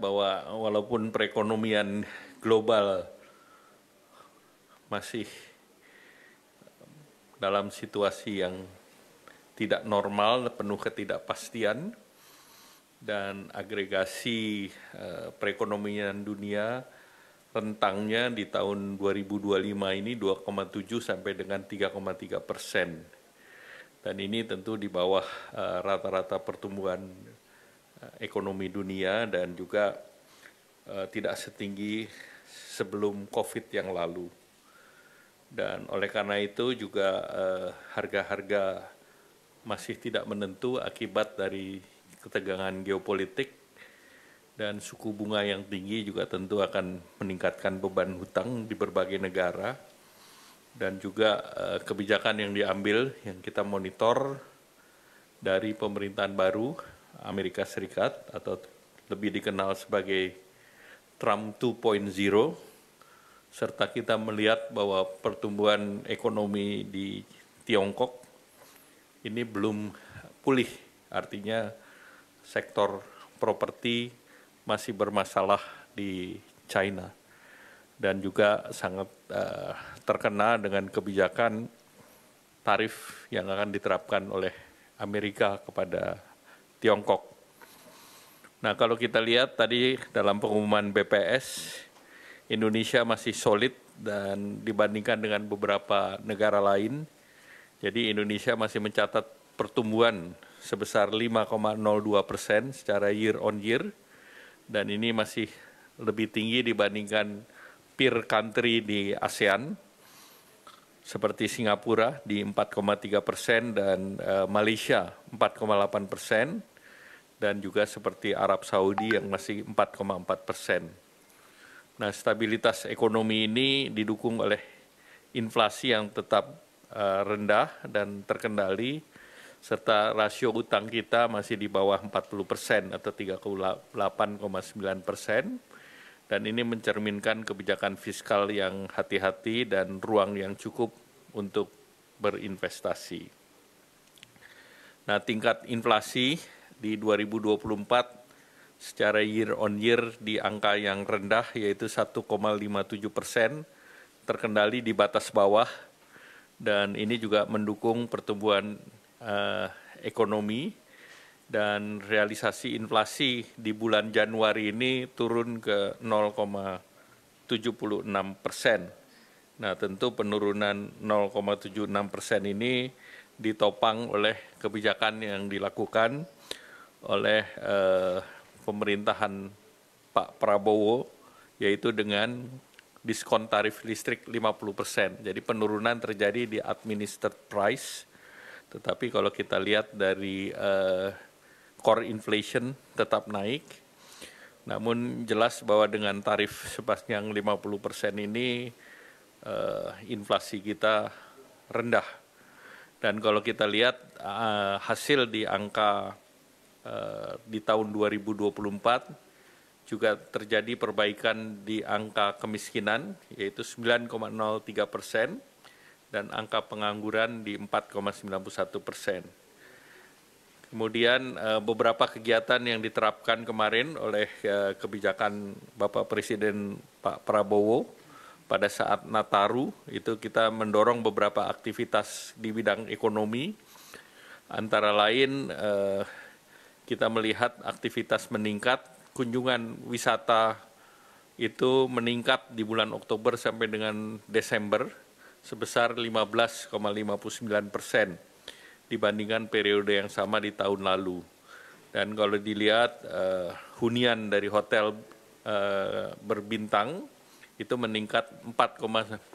bahwa walaupun perekonomian global masih dalam situasi yang tidak normal, penuh ketidakpastian, dan agregasi perekonomian dunia rentangnya di tahun 2025 ini 2,7 sampai dengan 3,3%. Dan ini tentu di bawah rata-rata pertumbuhan ekonomi dunia dan juga tidak setinggi sebelum COVID yang lalu. Dan oleh karena itu juga harga-harga masih tidak menentu akibat dari ketegangan geopolitik, dan suku bunga yang tinggi juga tentu akan meningkatkan beban hutang di berbagai negara, dan juga kebijakan yang diambil yang kita monitor dari pemerintahan baru Amerika Serikat atau lebih dikenal sebagai Trump 2.0, serta kita melihat bahwa pertumbuhan ekonomi di Tiongkok ini belum pulih, artinya sektor properti masih bermasalah di China dan juga sangat terkena dengan kebijakan tarif yang akan diterapkan oleh Amerika kepada Tiongkok. Nah, kalau kita lihat tadi dalam pengumuman BPS, Indonesia masih solid dan dibandingkan dengan beberapa negara lain. Jadi Indonesia masih mencatat pertumbuhan sebesar 5,02% secara year on year, dan ini masih lebih tinggi dibandingkan peer country di ASEAN, seperti Singapura di 4,3% dan Malaysia 4,8%, dan juga seperti Arab Saudi yang masih 4,4%. Nah, stabilitas ekonomi ini didukung oleh inflasi yang tetap rendah dan terkendali, serta rasio utang kita masih di bawah 40% atau 38,9%, dan ini mencerminkan kebijakan fiskal yang hati-hati dan ruang yang cukup untuk berinvestasi. Nah, tingkat inflasi di 2024 secara year on year di angka yang rendah, yaitu 1,57%, terkendali di batas bawah, dan ini juga mendukung pertumbuhan ekonomi, dan realisasi inflasi di bulan Januari ini turun ke 0,76%. Nah, tentu penurunan 0,76% ini ditopang oleh kebijakan yang dilakukan oleh pemerintahan Pak Prabowo, yaitu dengan diskon tarif listrik 50%. Jadi penurunan terjadi di administered price, tetapi kalau kita lihat dari core inflation tetap naik. Namun jelas bahwa dengan tarif sepanjang 50% ini inflasi kita rendah. Dan kalau kita lihat hasil di angka di tahun 2024 juga terjadi perbaikan di angka kemiskinan, yaitu 9,03%, dan angka pengangguran di 4,91%. Kemudian beberapa kegiatan yang diterapkan kemarin oleh kebijakan Bapak Presiden Pak Prabowo pada saat Nataru, itu kita mendorong beberapa aktivitas di bidang ekonomi, antara lain kita melihat aktivitas meningkat, kunjungan wisata itu meningkat di bulan Oktober sampai dengan Desember sebesar 15,59% dibandingkan periode yang sama di tahun lalu. Dan kalau dilihat hunian dari hotel berbintang itu meningkat 4,29%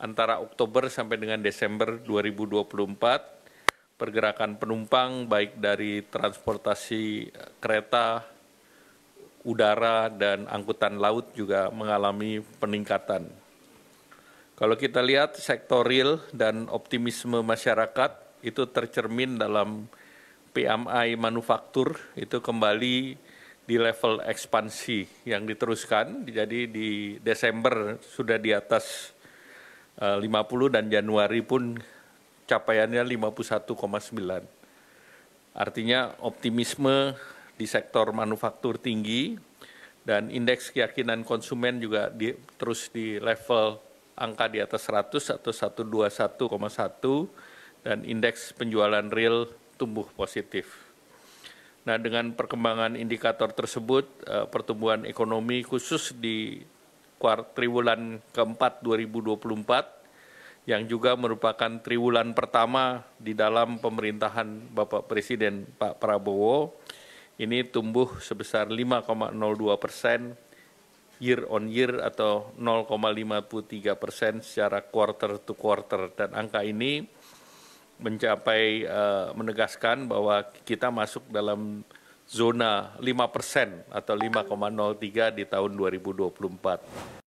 antara Oktober sampai dengan Desember 2024. Pergerakan penumpang baik dari transportasi kereta, udara, dan angkutan laut juga mengalami peningkatan. Kalau kita lihat sektor real dan optimisme masyarakat itu tercermin dalam PMI manufaktur, itu kembali di level ekspansi yang diteruskan. Jadi di Desember sudah di atas 50 dan Januari pun capaiannya 51,9. Artinya optimisme di sektor manufaktur tinggi, dan indeks keyakinan konsumen juga terus di level angka di atas 100 atau 121,1, dan indeks penjualan real tumbuh positif. Nah, dengan perkembangan indikator tersebut, pertumbuhan ekonomi khusus di triwulan keempat 2024, yang juga merupakan triwulan pertama di dalam pemerintahan Bapak Presiden Pak Prabowo, ini tumbuh sebesar 5,02% year on year atau 0,53% secara quarter to quarter, dan angka ini menegaskan bahwa kita masuk dalam zona 5% atau 5,03 di tahun 2024.